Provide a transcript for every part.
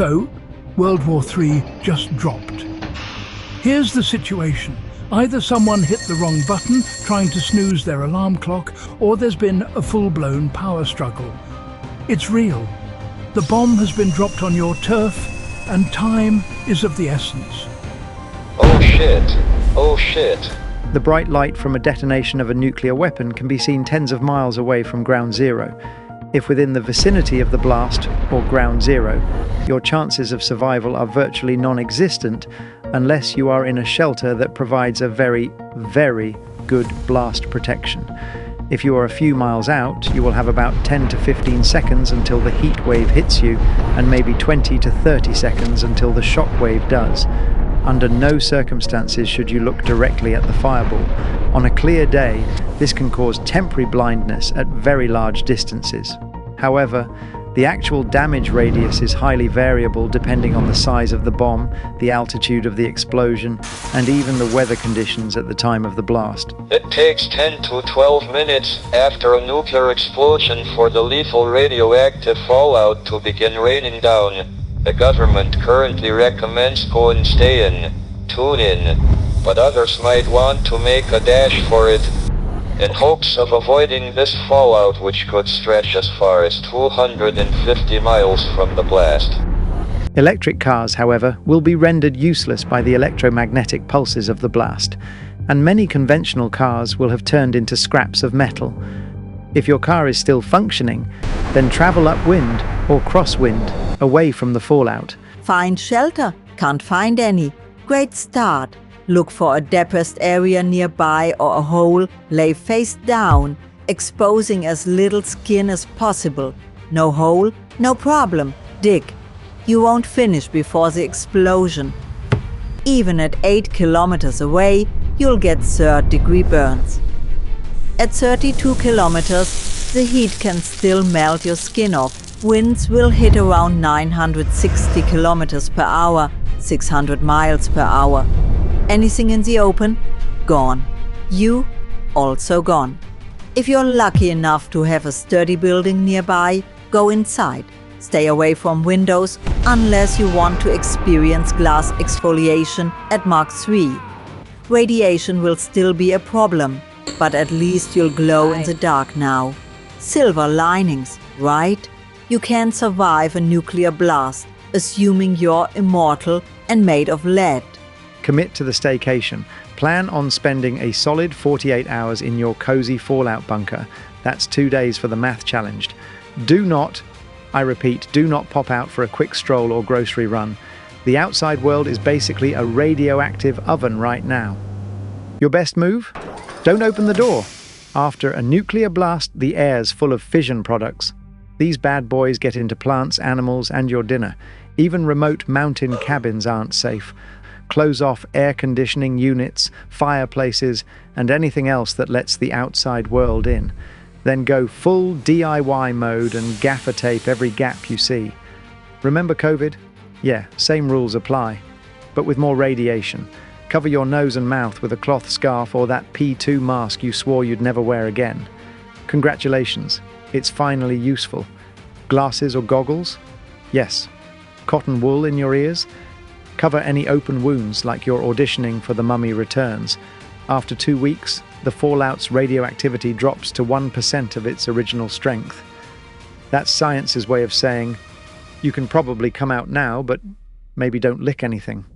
So, World War III just dropped. Here's the situation. Either someone hit the wrong button trying to snooze their alarm clock, or there's been a full-blown power struggle. It's real. The bomb has been dropped on your turf, and time is of the essence. Oh shit! Oh shit! The bright light from a detonation of a nuclear weapon can be seen tens of miles away from ground zero. If within the vicinity of the blast, or ground zero, your chances of survival are virtually non-existent unless you are in a shelter that provides a very, very good blast protection. If you are a few miles out, you will have about 10 to 15 seconds until the heat wave hits you, and maybe 20 to 30 seconds until the shock wave does. Under no circumstances should you look directly at the fireball. On a clear day, this can cause temporary blindness at very large distances. However, the actual damage radius is highly variable depending on the size of the bomb, the altitude of the explosion, and even the weather conditions at the time of the blast. It takes 10 to 12 minutes after a nuclear explosion for the lethal radioactive fallout to begin raining down. The government currently recommends go and stay in, tune in, but others might want to make a dash for it, in hopes of avoiding this fallout, which could stretch as far as 250 miles from the blast. Electric cars, however, will be rendered useless by the electromagnetic pulses of the blast, and many conventional cars will have turned into scraps of metal. If your car is still functioning, then travel upwind or crosswind, away from the fallout. Find shelter. Can't find any. Great start. Look for a depressed area nearby or a hole. Lay face down, exposing as little skin as possible. No hole? No problem. Dig. You won't finish before the explosion. Even at 8 kilometers away, you'll get 3rd-degree burns. At 32 kilometers, the heat can still melt your skin off. Winds will hit around 960 kilometers per hour, 600 miles per hour. Anything in the open? Gone. You? Also gone. If you're lucky enough to have a sturdy building nearby, go inside. Stay away from windows unless you want to experience glass exfoliation at Mach 3. Radiation will still be a problem, but at least you'll glow in the dark now. Silver linings, right? You can survive a nuclear blast, assuming you're immortal and made of lead. Commit to the staycation. Plan on spending a solid 48 hours in your cozy fallout bunker. That's 2 days for the math challenged. Do not, I repeat, do not pop out for a quick stroll or grocery run. The outside world is basically a radioactive oven right now. Your best move? Don't open the door. After a nuclear blast, the air's full of fission products. These bad boys get into plants, animals, and your dinner. Even remote mountain cabins aren't safe. Close off air conditioning units, fireplaces, and anything else that lets the outside world in. Then go full DIY mode and gaffer tape every gap you see. Remember COVID? Yeah, same rules apply, but with more radiation. Cover your nose and mouth with a cloth scarf or that P2 mask you swore you'd never wear again. Congratulations, it's finally useful. Glasses or goggles? Yes. Cotton wool in your ears? Cover any open wounds like you're auditioning for The Mummy Returns. After 2 weeks, the fallout's radioactivity drops to 1% of its original strength. That's science's way of saying, you can probably come out now, but maybe don't lick anything.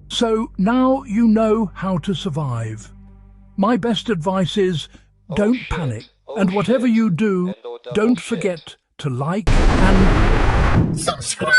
So now you know how to survive. My best advice is, don't panic. And whatever you do, don't forget to like and subscribe!